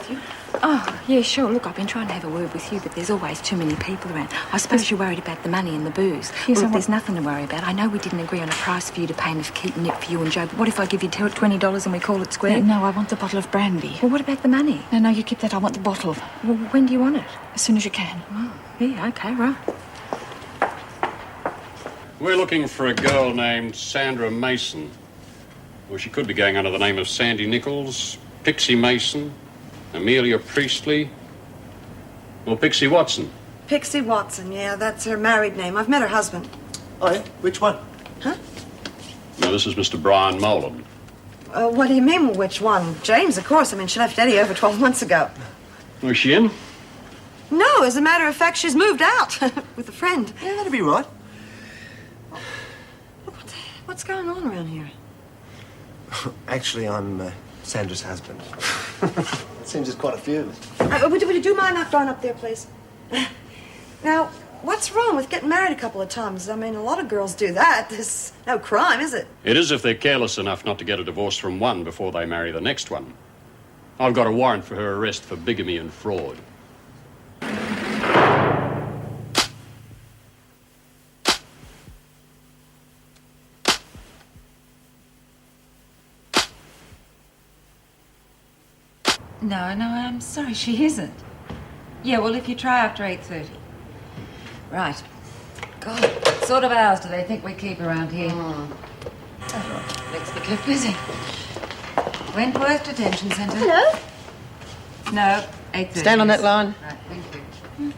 with you? Oh, yeah, sure. Look, I've been trying to have a word with you, but there's always too many people around. I suppose you're worried about the money and the booze. Yes, Well, there's nothing to worry about. I know we didn't agree on a price for you to pay and keeping it for you and Joe, but what if I give you $20 and we call it square? No, I want the bottle of brandy. Well, what about the money? No, you keep that. I want the bottle. Well, when do you want it? As soon as you can. Oh, yeah, okay, right. We're looking for a girl named Sandra Mason. Well, she could be going under the name of Sandy Nichols, Pixie Mason, Amelia Priestley, or Pixie Watson. Pixie Watson, yeah, that's her married name. I've met her husband. Oh, yeah? Which one? Huh? No, this is Mr. Brian Molan. What do you mean, which one? James, of course. I mean, she left Eddie over 12 months ago. Was she in? No, as a matter of fact, she's moved out with a friend. Yeah, that'd be right. What's going on around here? Actually, I'm Sandra's husband. It seems there's quite a few of us. Would you mind not going up there, please? Now, what's wrong with getting married a couple of times? I mean, a lot of girls do that. There's no crime, is it? It is if they're careless enough not to get a divorce from one before they marry the next one. I've got a warrant for her arrest for bigamy and fraud. No, I'm sorry, she isn't. Yeah, well, if you try after 8:30. Right. God, what sort of hours do they think we keep around here? Oh, let's be kept busy. Wentworth Detention Centre. Hello? No, 8:30. Stand on that line. Right, thank you.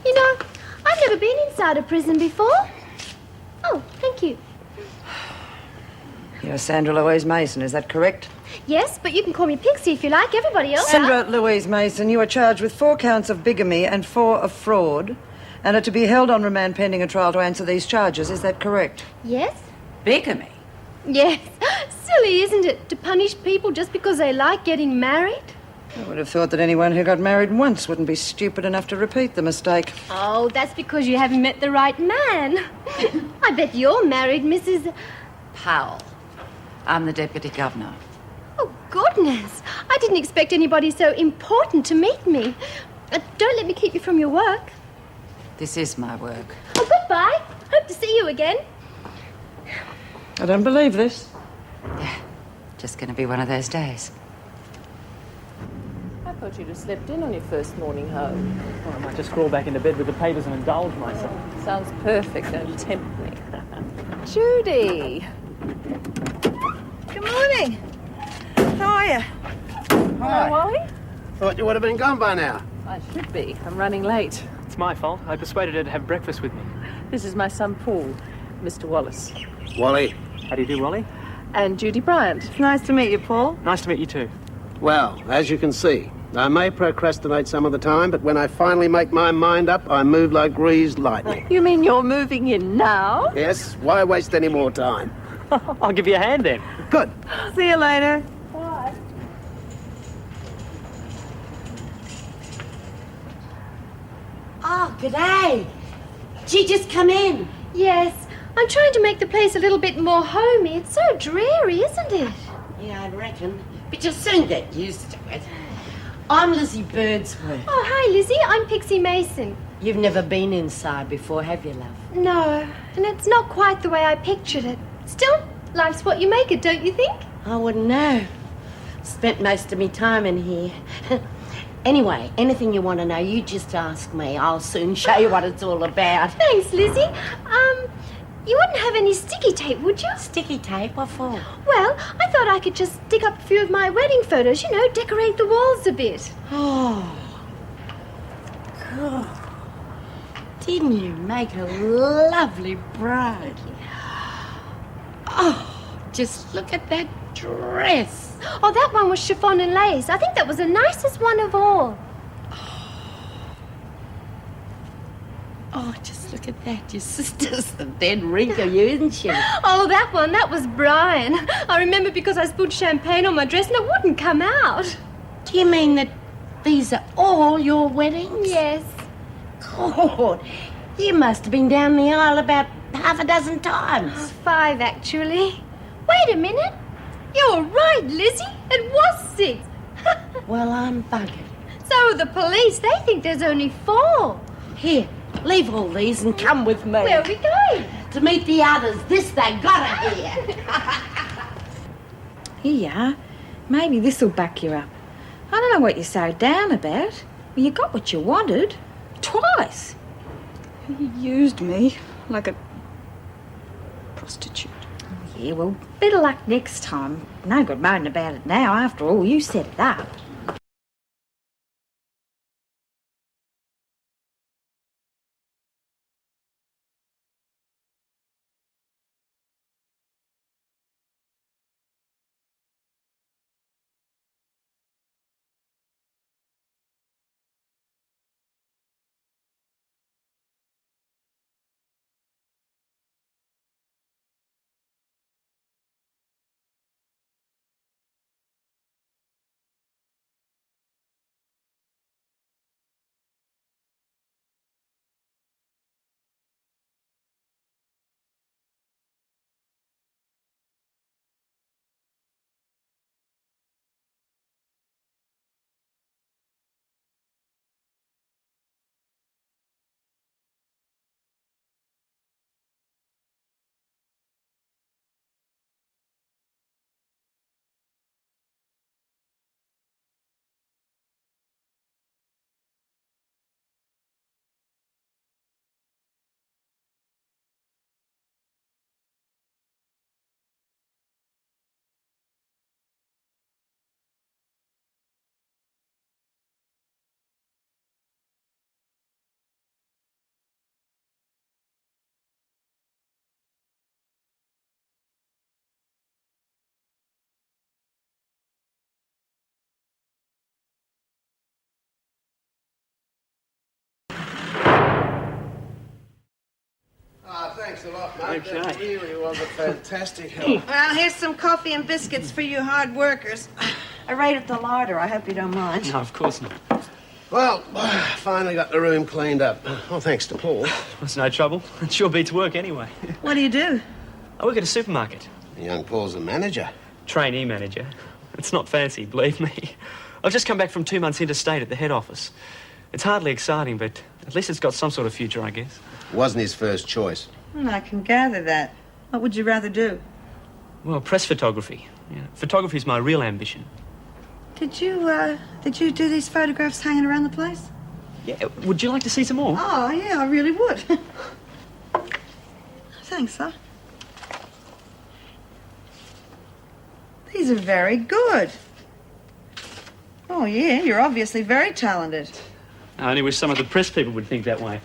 You know, I've never been inside a prison before. Oh, thank you. You're Sandra Louise Mason, is that correct? Yes, but you can call me Pixie if you like. Everybody else. Sandra Louise Mason, you are charged with 4 counts of bigamy and 4 of fraud, and are to be held on remand pending a trial to answer these charges. Is that correct? Yes? Bigamy? Yes. Silly, isn't it, to punish people just because they like getting married? I would have thought that anyone who got married once wouldn't be stupid enough to repeat the mistake. Oh, that's because you haven't met the right man. I bet you're married, Mrs. Powell. I'm the Deputy Governor. Oh, goodness. I didn't expect anybody so important to meet me. Don't let me keep you from your work. This is my work. Oh, goodbye. Hope to see you again. I don't believe this. Yeah, just gonna be one of those days. I thought you'd have slept in on your first morning home. Well, I might just crawl back into bed with the papers and indulge myself. Sounds perfect. Don't tempt me. Judy! Good morning. How are you? Hi, Wally? Thought you would have been gone by now. I should be. I'm running late. It's my fault. I persuaded her to have breakfast with me. This is my son, Paul, Mr. Wallace. Wally. How do you do, Wally? And Judy Bryant. It's nice to meet you, Paul. Nice to meet you too. Well, as you can see, I may procrastinate some of the time, but when I finally make my mind up, I move like greased lightning. You mean you're moving in now? Yes, why waste any more time? I'll give you a hand then. Good. See you later. Bye. Oh, g'day. Did you just come in? Yes. I'm trying to make the place a little bit more homey. It's so dreary, isn't it? Yeah, I reckon. But you'll soon get used to it. I'm Lizzie Birdsworth. Oh, hi, Lizzie. I'm Pixie Mason. You've never been inside before, have you, love? No, and it's not quite the way I pictured it. Still, life's what you make it, don't you think? I wouldn't know. Spent most of me time in here. Anyway, anything you want to know, you just ask me. I'll soon show you what it's all about. Thanks, Lizzie. You wouldn't have any sticky tape, would you? Sticky tape? What for? Well, I thought I could just stick up a few of my wedding photos, decorate the walls a bit. Oh, God. Didn't you make a lovely bride? Oh, just look at that dress. Oh, that one was chiffon and lace. I think that was the nicest one of all. Oh, just look at that. Your sister's the dead ring of you, isn't she? Oh, that was Brian. I remember because I spilled champagne on my dress and it wouldn't come out. Do you mean that these are all your weddings? Yes. God, you must have been down the aisle about half a dozen times. 5, actually. Wait a minute. You're right, Lizzie. It was 6. Well, I'm buggered. So are the police. They think there's only 4. Here, leave all these and come with me. Where are we going? To meet the others. This they gotta hear. Here you are. Maybe this'll back you up. I don't know what you're so down about. Well, you got what you wanted. Twice. You used me like a prostitute. Yeah, well, better luck next time. No good moaning about it now. After all, you set it up. Thanks a lot, mate. Okay. That really was a fantastic help. Well, here's some coffee and biscuits for you hard workers. I raided the larder. I hope you don't mind. No, of course not. Well, finally got the room cleaned up. Well, thanks to Paul. It's no trouble. It sure beats work anyway. What do you do? I work at a supermarket. Young Paul's the manager. Trainee manager. It's not fancy, believe me. I've just come back from 2 months interstate at the head office. It's hardly exciting, but at least it's got some sort of future, I guess. Wasn't his first choice. I can gather that. What would you rather do? Well, press photography. Yeah, photography's my real ambition. Did you do these photographs hanging around the place? Yeah, would you like to see some more? Oh, yeah, I really would. Thanks, sir. These are very good. Oh, yeah, you're obviously very talented. I only wish some of the press people would think that way.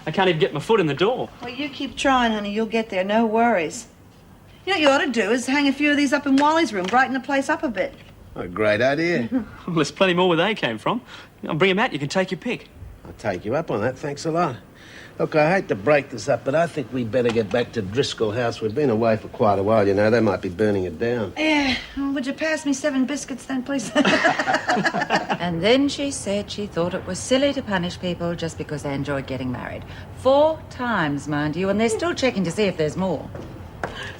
I can't even get my foot in the door. Well, you keep trying, honey. You'll get there. No worries. You know what you ought to do is hang a few of these up in Wally's room, brighten the place up a bit. A great idea. Well, there's plenty more where they came from. I'll bring them out. You can take your pick. I'll take you up on that. Thanks a lot. Look, I hate to break this up, but I think we'd better get back to Driscoll House. We've been away for quite a while, you know. They might be burning it down. Yeah. Would you pass me 7 biscuits then, please? And then she said she thought it was silly to punish people just because they enjoyed getting married. 4 times, mind you, and they're still checking to see if there's more.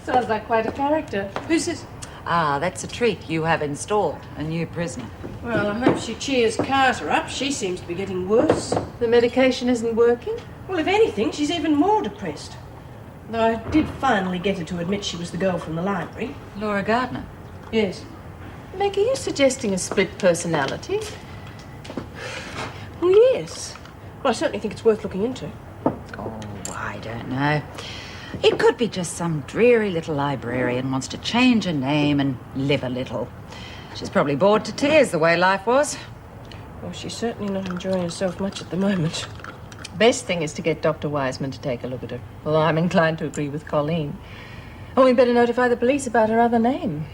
Sounds like quite a character. Who's this? Ah, that's a treat. You have installed a new prisoner. Well, I hope she cheers Carter up. She seems to be getting worse. The medication isn't working? Well, if anything, she's even more depressed. Though I did finally get her to admit she was the girl from the library. Laura Gardner. Yes. Meg, are you suggesting a split personality? Well, yes. Well, I certainly think it's worth looking into. Oh, I don't know. It could be just some dreary little librarian wants to change her name and live a little. She's probably bored to tears the way life was. Well, she's certainly not enjoying herself much at the moment. Best thing is to get Dr. Wiseman to take a look at her. Well, I'm inclined to agree with Colleen. And we better notify the police about her other name.